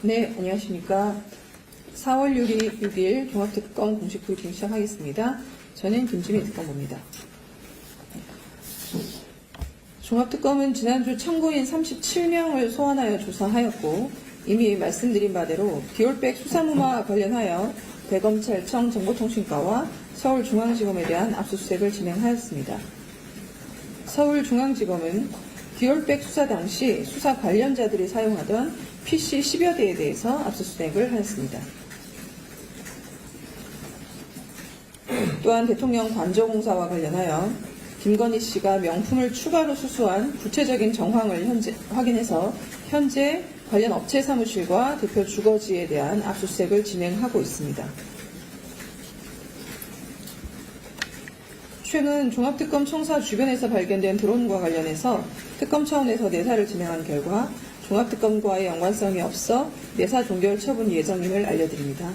네, 안녕하십니까. 4월 6일 종합특검 공식 브리핑 시작하겠습니다. 저는 김지민 특검봅니다. 종합특검은 지난주 참고인 37명을 소환하여 조사하였고, 이미 말씀드린 바대로 디올백 수사무마 관련하여 대검찰청 정보통신과와 서울중앙지검에 대한 압수수색을 진행하였습니다. 서울중앙지검은 디올백 수사 당시 수사 관련자들이 사용하던 PC 10여 대에 대해서 압수수색을 하였습니다. 또한 대통령 관저공사와 관련하여 김건희 씨가 명품을 추가로 수수한 구체적인 정황을 확인해서 현재 관련 업체 사무실과 대표 주거지에 대한 압수수색을 진행하고 있습니다. 최근 종합특검 청사 주변에서 발견된 드론과 관련해서 특검 차원에서 내사를 진행한 결과 종합특검과의 연관성이 없어 내사 종결 처분 예정임을 알려드립니다.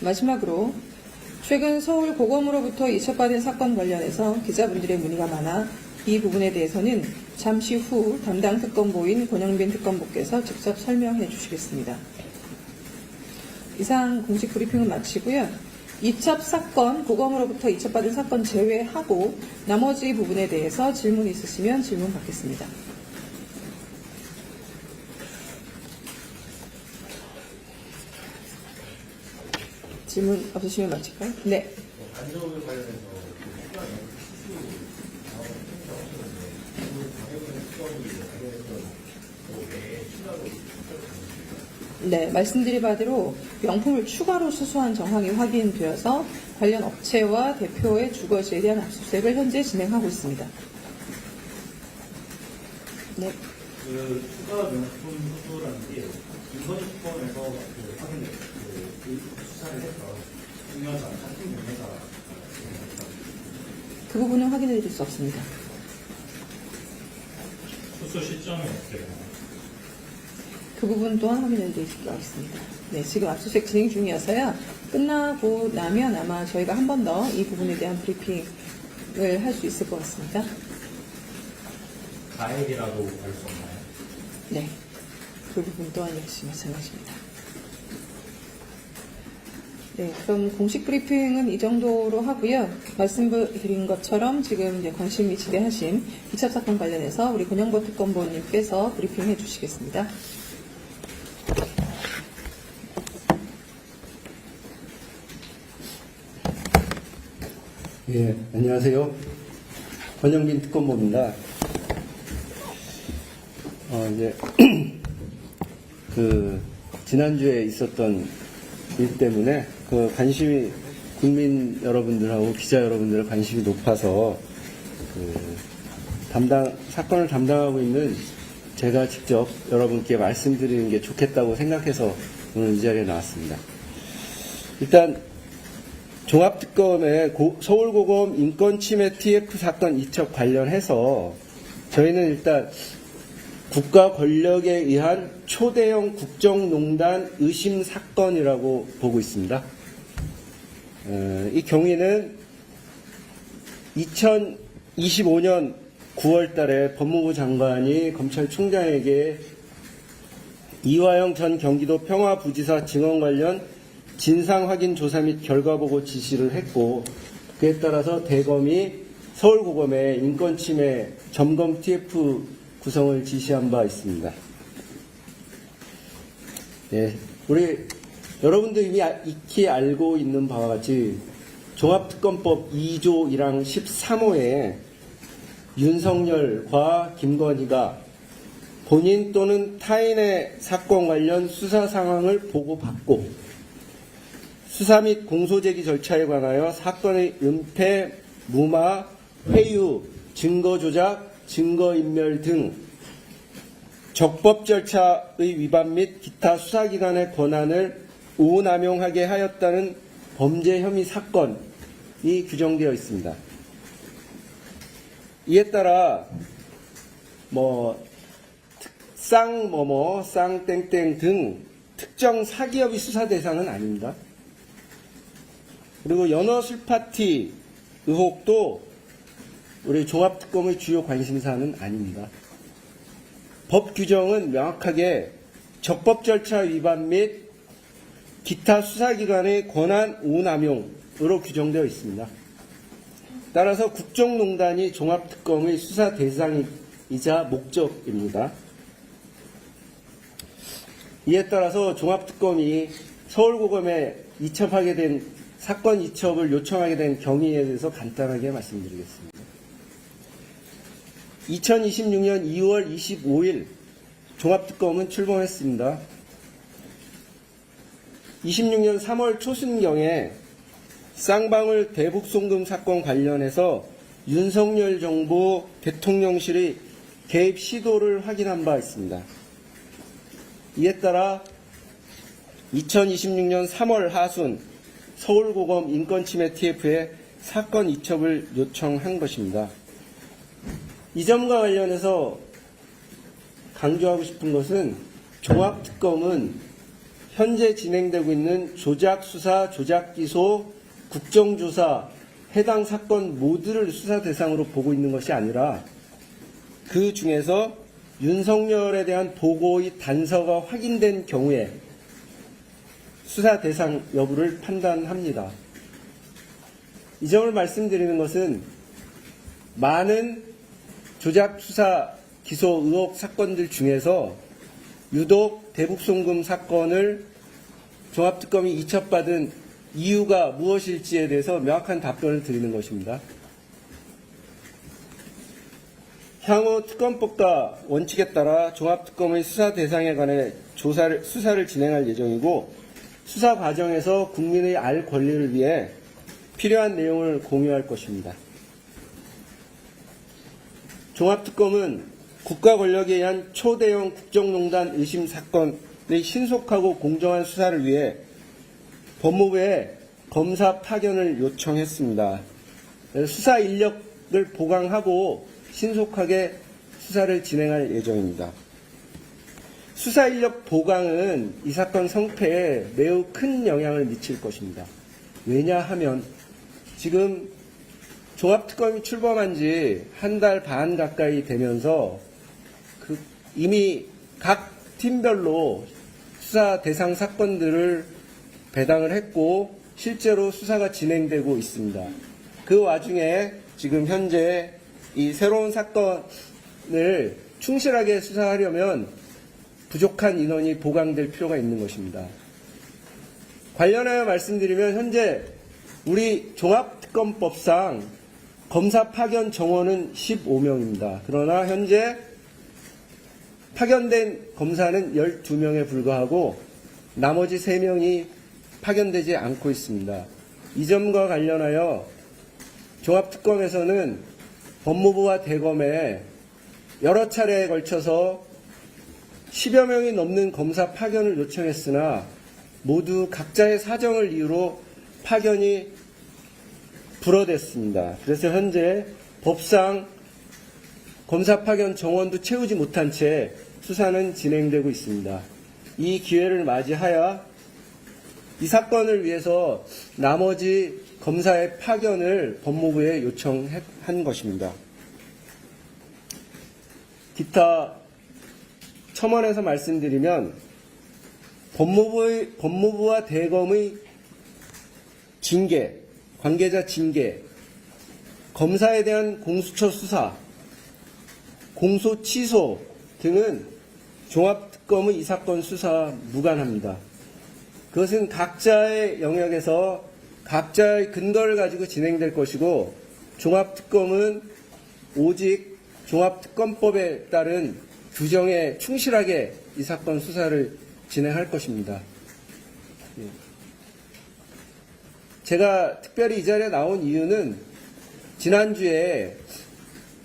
마지막으로 최근 서울 고검으로부터 이첩받은 사건 관련해서 기자분들의 문의가 많아 이 부분에 대해서는 잠시 후 담당 특검보인 권영빈 특검보께서 직접 설명해 주시겠습니다. 이상 공식 브리핑은 마치고요. 이첩 사건, 고검으로부터 이첩받은 사건 제외하고 나머지 부분에 대해서 질문 있으시면 질문 받겠습니다. 질문 없으시면 마칠까요? 네. 간접을 관련해서 네, 말씀드린 바대로 명품을 추가로 수수한 정황이 확인되어서 관련 업체와 대표의 주거지에 대한 압수수색을 현재 진행하고 있습니다. 네. 그 추가 명품 수수라는 게 김건희 특검에서 확인된 그 수사를 해서 증여사, 같은 명예사 그 부분은 확인해 드릴 수 없습니다. 수수 시점이 어떻게 되나요? 그 부분 또한 확인해 드릴 수 없습니다. 네, 지금 압수수색 진행 중이어서요. 끝나고 나면 아마 저희가 한 번 더 이 부분에 대한 브리핑을 할 수 있을 것 같습니다. 가액이라도 알 수 없나요? 네, 그 부분 또한 역시 마찬가지입니다. 네, 그럼 공식 브리핑은 이 정도로 하고요. 말씀드린 것처럼 지금 이제 관심이 지대하신 이첩 사건 관련해서 우리 권영보 특검보님께서 브리핑해 주시겠습니다. 예, 안녕하세요. 권영빈 특검보입니다. 이제 지난주에 있었던 일 때문에 관심이 국민 여러분들하고 기자 여러분들의 관심이 높아서 사건을 담당하고 있는 제가 직접 여러분께 말씀드리는 게 좋겠다고 생각해서 오늘 이 자리에 나왔습니다. 일단 종합특검의 서울고검 인권침해 TF 사건 이첩 관련해서 저희는 일단 국가 권력에 의한 초대형 국정농단 의심 사건이라고 보고 있습니다. 이 경위는 2025년 9월 달에 법무부 장관이 검찰총장에게 이화영 전 경기도 평화부지사 증언 관련 진상확인 조사 및 결과보고 지시를 했고, 그에 따라서 대검이 서울고검에 인권침해 점검 TF 구성을 지시한 바 있습니다. 네, 우리 여러분도 이미 익히 알고 있는 바와 같이 종합특검법 2조 1항 13호에 윤석열과 김건희가 본인 또는 타인의 사건 관련 수사 상황을 보고받고 수사 및 공소제기 절차에 관하여 사건의 은폐, 무마, 회유, 증거 조작, 증거인멸 등 적법 절차의 위반 및 기타 수사기관의 권한을 오남용하게 하였다는 범죄 혐의 사건이 규정되어 있습니다. 이에 따라 쌍땡땡 등 특정 사기업의 수사 대상은 아닙니다. 그리고 연어술파티 의혹도 우리 종합특검의 주요 관심사는 아닙니다. 법 규정은 명확하게 적법 절차 위반 및 기타 수사기관의 권한 오남용으로 규정되어 있습니다. 따라서 국정농단이 종합특검의 수사 대상이자 목적입니다. 이에 따라서 종합특검이 서울고검에 이첩하게 된 사건 이첩을 요청하게 된 경위에 대해서 간단하게 말씀드리겠습니다. 2026년 2월 25일 종합특검은 출범했습니다. 26년 3월 초순경에 쌍방울 대북송금 사건 관련해서 윤석열 정부 대통령실의 개입 시도를 확인한 바 있습니다. 이에 따라 2026년 3월 하순 서울고검 인권침해 TF에 사건 이첩을 요청한 것입니다. 이 점과 관련해서 강조하고 싶은 것은 종합특검은 현재 진행되고 있는 조작수사, 조작기소, 국정조사, 해당 사건 모두를 수사 대상으로 보고 있는 것이 아니라 그 중에서 윤석열에 대한 보고의 단서가 확인된 경우에 수사 대상 여부를 판단합니다. 이 점을 말씀드리는 것은 많은 조작 수사 기소 의혹 사건들 중에서 유독 대북송금 사건을 종합특검이 이첩받은 이유가 무엇일지에 대해서 명확한 답변을 드리는 것입니다. 향후 특검법과 원칙에 따라 종합특검의 수사 대상에 관해 수사를 진행할 예정이고 수사 과정에서 국민의 알 권리를 위해 필요한 내용을 공유할 것입니다. 종합특검은 국가 권력에 의한 초대형 국정농단 의심 사건의 신속하고 공정한 수사를 위해 법무부에 검사 파견을 요청했습니다. 수사 인력을 보강하고 신속하게 수사를 진행할 예정입니다. 수사 인력 보강은 이 사건 성패에 매우 큰 영향을 미칠 것입니다. 왜냐하면 지금 종합특검이 출범한 지 한 달 반 가까이 되면서 이미 각 팀별로 수사 대상 사건들을 배당을 했고 실제로 수사가 진행되고 있습니다. 그 와중에 지금 현재 이 새로운 사건을 충실하게 수사하려면 부족한 인원이 보강될 필요가 있는 것입니다. 관련하여 말씀드리면 현재 우리 종합특검법상 검사 파견 정원은 15명입니다. 그러나 현재 파견된 검사는 12명에 불과하고 나머지 3명이 파견되지 않고 있습니다. 이 점과 관련하여 종합특검에서는 법무부와 대검에 여러 차례에 걸쳐서 10여 명이 넘는 검사 파견을 요청했으나 모두 각자의 사정을 이유로 파견이 불어댔습니다. 그래서 현재 법상 검사 파견 정원도 채우지 못한 채 수사는 진행되고 있습니다. 이 기회를 맞이하여 이 사건을 위해서 나머지 검사의 파견을 법무부에 요청한 것입니다. 기타 첨언해서 말씀드리면 법무부와 대검의 징계, 관계자 징계, 검사에 대한 공수처 수사, 공소 취소 등은 종합특검의 이 사건 수사와 무관합니다. 그것은 각자의 영역에서 각자의 근거를 가지고 진행될 것이고 종합특검은 오직 종합특검법에 따른 규정에 충실하게 이 사건 수사를 진행할 것입니다. 제가 특별히 이 자리에 나온 이유는 지난주에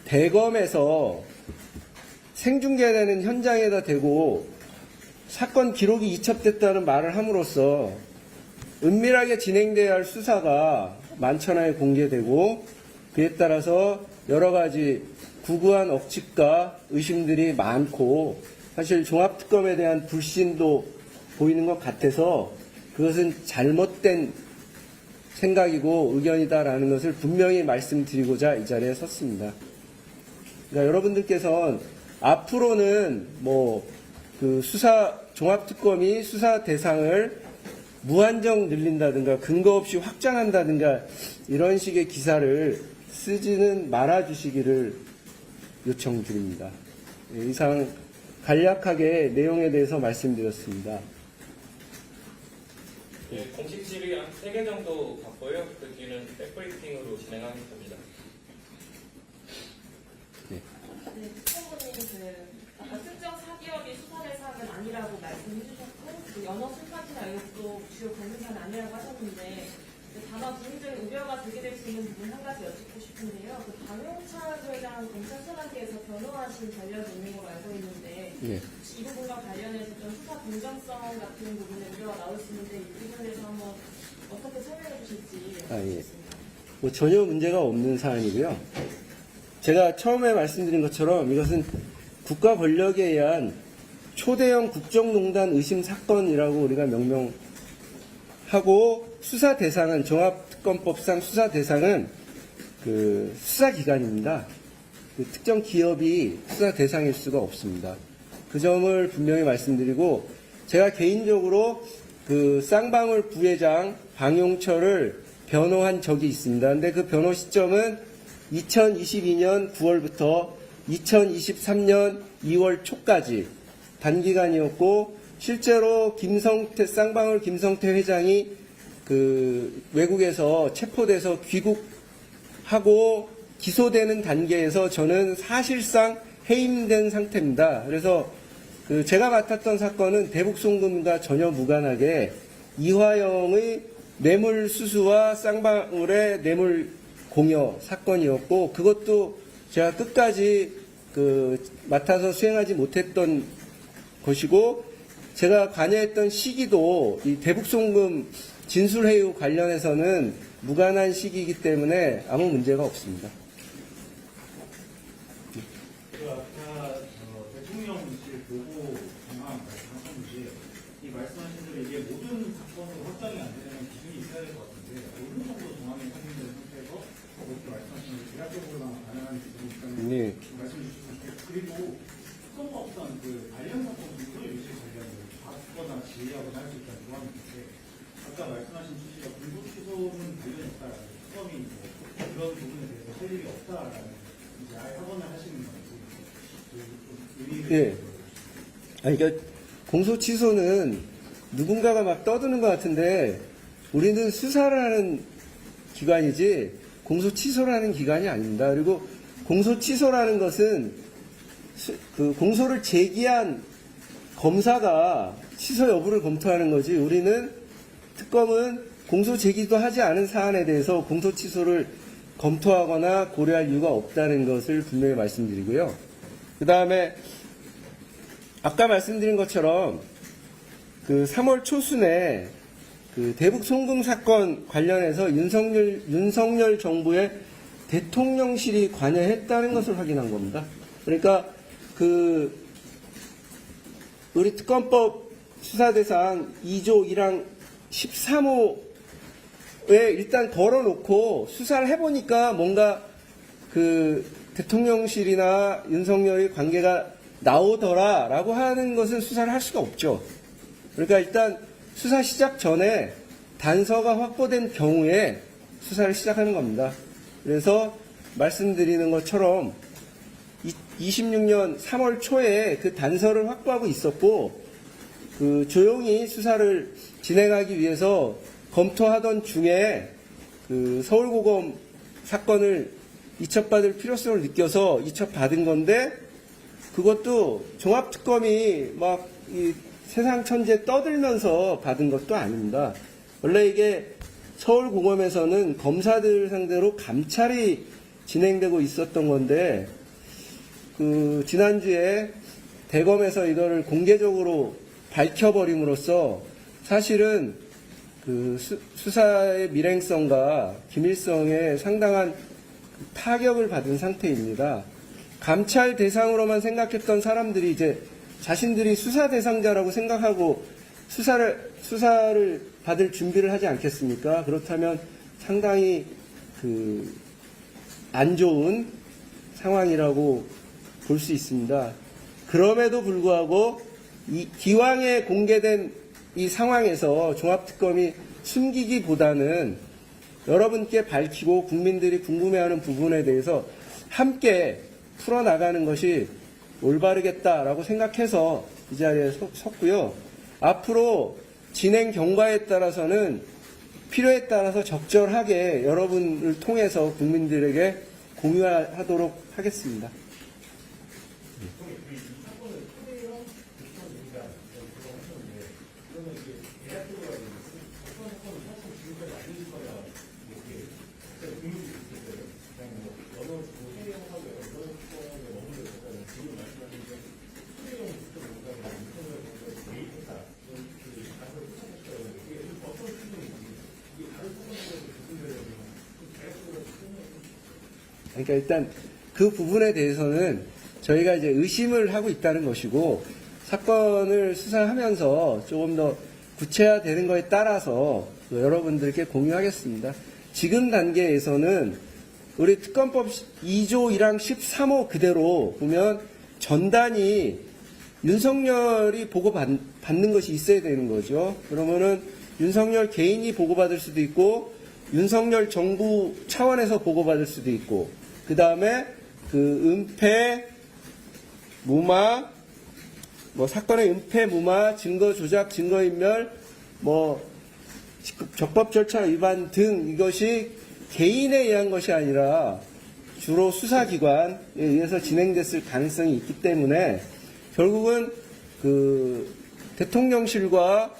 대검에서 생중계되는 현장에다 대고 사건 기록이 이첩됐다는 말을 함으로써 은밀하게 진행돼야 할 수사가 만천하에 공개되고 그에 따라서 여러 가지 구구한 억측과 의심들이 많고 사실 종합특검에 대한 불신도 보이는 것 같아서 그것은 잘못된 생각이고 의견이다라는 것을 분명히 말씀드리고자 이 자리에 섰습니다. 그러니까 여러분들께서는 앞으로는 그 종합특검이 수사 대상을 무한정 늘린다든가 근거 없이 확장한다든가 이런 식의 기사를 쓰지는 말아주시기를 요청드립니다. 이상 간략하게 내용에 대해서 말씀드렸습니다. 네, 공식 질의 한 3개 정도 받고요. 그 뒤는 백브리핑으로 진행하겠습니다. 네, 수사관님 아까 특정 사기업이 수사 대상은 아니라고 말씀해 주셨고, 연어 술파티나 이것도 주요 관련사는 아니라고 하셨는데, 다만 국민적인 우려가 제기될 수 있는 부분 한 가지 여쭙고 싶은데요. 박용찬 회장 검찰수사단계에서 변호하신 관련이 있는 걸로 알고 있는데, 혹시 이 부분과 관련해서 좀 수사 공정성 같은 부분에 우려가 나올 수 있는데, 이 부분에 대해서 한번 어떻게 설명해 주실지 여쭙겠습니다. 전혀 문제가 없는 사안이고요. 제가 처음에 말씀드린 것처럼 이것은 국가 권력에 의한 초대형 국정농단 의심 사건이라고 우리가 명명하고, 수사 대상은 종합특검법상 수사 대상은 그 수사기관입니다. 그 특정 기업이 수사 대상일 수가 없습니다. 그 점을 분명히 말씀드리고, 제가 개인적으로 그 쌍방울 부회장 방용철을 변호한 적이 있습니다. 근데 그 변호 시점은 2022년 9월부터 2023년 2월 초까지 단기간이었고, 실제로 쌍방울 김성태 회장이 그 외국에서 체포돼서 귀국하고 기소되는 단계에서 저는 사실상 해임된 상태입니다. 그래서 그 제가 맡았던 사건은 대북송금과 전혀 무관하게 이화영의 뇌물 수수와 쌍방울의 뇌물 공여 사건이었고, 그것도 제가 끝까지 그 맡아서 수행하지 못했던 것이고, 제가 관여했던 시기도 이 대북송금 진술회유 관련해서는 무관한 시기이기 때문에 아무 문제가 없습니다. 그 아까 대통령실 보고 방안 말씀하셨는데, 이 말씀하신 대로 이게 모든 사건으로 확정이 안 되는 기준이 있어야 될 것 같은데, 어느 정도 정황이 확인된 상태에서 그렇게 말씀하시는 게 대략적으로나 가능한 기준이 있다면 네. 말씀해 주시면 좋겠고, 그리고 특검법상 그 관련 사건들도 일시 관련을 받거나 지휘하거나 할 수 있다는 조항이 있는데, 아까 말씀하신 취지가 불법 취소는 관련이 없다라는, 특검이 그런 부분에 대해서 할 일이 없다라는, 이제 아예 확언을 하시는 건지, 의미를 예. 그러니까 공소 취소는 누군가가 막 떠드는 것 같은데, 우리는 수사를 하는 기관이지 공소 취소를 하는 기관이 아닙니다. 그리고 공소 취소라는 것은 그 공소를 제기한 검사가 취소 여부를 검토하는 거지, 우리는 특검은 공소 제기도 하지 않은 사안에 대해서 공소 취소를 검토하거나 고려할 이유가 없다는 것을 분명히 말씀드리고요. 그 다음에 아까 말씀드린 것처럼 그 3월 초순에 그 대북 송금 사건 관련해서 윤석열 정부의 대통령실이 관여했다는 것을 확인한 겁니다. 그러니까 그 우리 특검법 수사대상 2조 1항 13호에 일단 걸어놓고 수사를 해보니까 뭔가 그 대통령실이나 윤석열의 관계가 나오더라라고 하는 것은 수사를 할 수가 없죠. 그러니까 일단 수사 시작 전에 단서가 확보된 경우에 수사를 시작하는 겁니다. 그래서 말씀드리는 것처럼 26년 3월 초에 그 단서를 확보하고 있었고, 그 조용히 수사를 진행하기 위해서 검토하던 중에 그 서울고검 사건을 이첩받을 필요성을 느껴서 이첩받은 건데, 그것도 종합특검이 막 이 세상 천재 떠들면서 받은 것도 아닙니다. 원래 이게 서울고검에서는 검사들 상대로 감찰이 진행되고 있었던 건데, 그 지난주에 대검에서 이거를 공개적으로 밝혀버림으로써 사실은 그 수사의 밀행성과 기밀성에 상당한 타격을 받은 상태입니다. 감찰 대상으로만 생각했던 사람들이 이제 자신들이 수사 대상자라고 생각하고 수사를 받을 준비를 하지 않겠습니까? 그렇다면 상당히 안 좋은 상황이라고 볼 수 있습니다. 그럼에도 불구하고 이 기왕에 공개된 이 상황에서 종합특검이 숨기기보다는 여러분께 밝히고 국민들이 궁금해하는 부분에 대해서 함께 풀어나가는 것이 올바르겠다라고 생각해서 이 자리에 섰고요. 앞으로 진행 경과에 따라서는 필요에 따라서 적절하게 여러분을 통해서 국민들에게 공유하도록 하겠습니다. 그러니까 일단 그 부분에 대해서는 저희가 이제 의심을 하고 있다는 것이고, 사건을 수사하면서 조금 더 구체화되는 것에 따라서 여러분들께 공유하겠습니다. 지금 단계에서는 우리 특검법 2조 1항 13호 그대로 보면 전단이 윤석열이 보고받는 것이 있어야 되는 거죠. 그러면은 윤석열 개인이 보고받을 수도 있고, 윤석열 정부 차원에서 보고받을 수도 있고, 그 다음에 은폐, 무마, 사건의 은폐, 무마, 증거 조작, 증거인멸, 적법 절차 위반 등 이것이 개인에 의한 것이 아니라 주로 수사기관에 의해서 진행됐을 가능성이 있기 때문에 결국은 대통령실과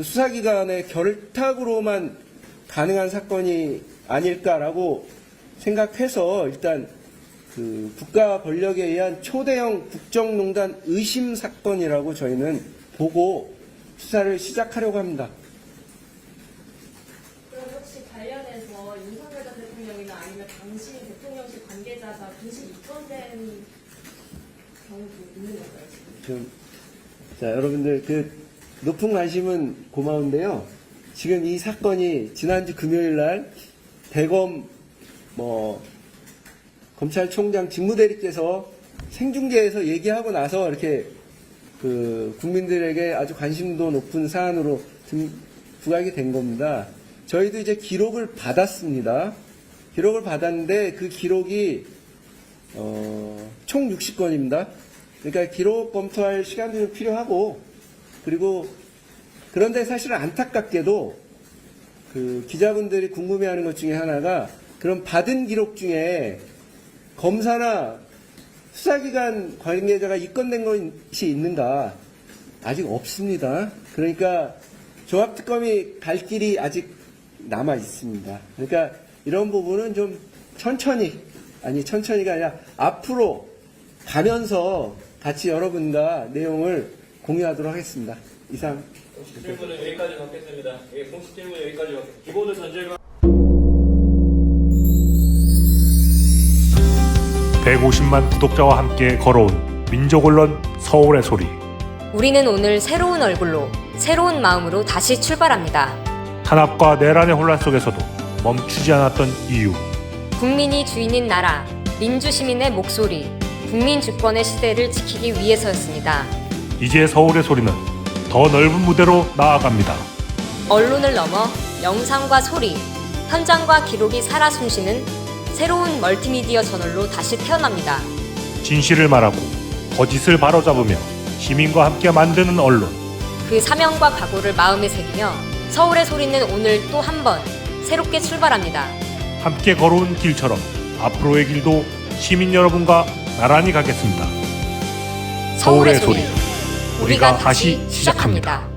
수사기관의 결탁으로만 가능한 사건이 아닐까라고 생각해서 일단 국가 권력에 의한 초대형 국정농단 의심 사건이라고 저희는 보고 수사를 시작하려고 합니다. 그럼 혹시 관련해서 윤석열 전 대통령이나 아니면 당시 대통령실 관계자가 분실 입건된 경우도 있는 건가요, 지금? 자, 여러분들 높은 관심은 고마운데요. 지금 이 사건이 지난주 금요일 날 대검 검찰총장 직무대리께서 생중계에서 얘기하고 나서 이렇게 국민들에게 아주 관심도 높은 사안으로 부각이 된 겁니다. 저희도 이제 기록을 받았습니다. 기록을 받았는데 그 기록이 총 60건입니다. 그러니까 기록 검토할 시간도 좀 필요하고, 그리고 그런데 사실은 안타깝게도 기자분들이 궁금해하는 것 중에 하나가, 그럼 받은 기록 중에 검사나 수사기관 관계자가 입건된 것이 있는가? 아직 없습니다. 그러니까 종합특검이 갈 길이 아직 남아 있습니다. 그러니까 이런 부분은 좀 천천히가 아니라 앞으로 가면서 같이 여러분과 내용을 공유하도록 하겠습니다. 이상. 공식 질문은 여기까지 받겠습니다. 공식 질문 여기까지 받겠습니다. 기본을 전제가 150만 구독자와 함께 걸어온 민족언론 서울의 소리. 우리는 오늘 새로운 얼굴로, 새로운 마음으로 다시 출발합니다. 탄압과 내란의 혼란 속에서도 멈추지 않았던 이유. 국민이 주인인 나라, 민주시민의 목소리, 국민 주권의 시대를 지키기 위해서였습니다. 이제 서울의 소리는 더 넓은 무대로 나아갑니다. 언론을 넘어 영상과 소리, 현장과 기록이 살아 숨쉬는 새로운 멀티미디어 저널로 다시 태어납니다. 진실을 말하고 거짓을 바로잡으며 시민과 함께 만드는 언론. 그 사명과 각오를 마음에 새기며 서울의 소리는 오늘 또 한 번 새롭게 출발합니다. 함께 걸어온 길처럼 앞으로의 길도 시민 여러분과 나란히 가겠습니다. 서울의 소리, 우리가 다시 시작합니다.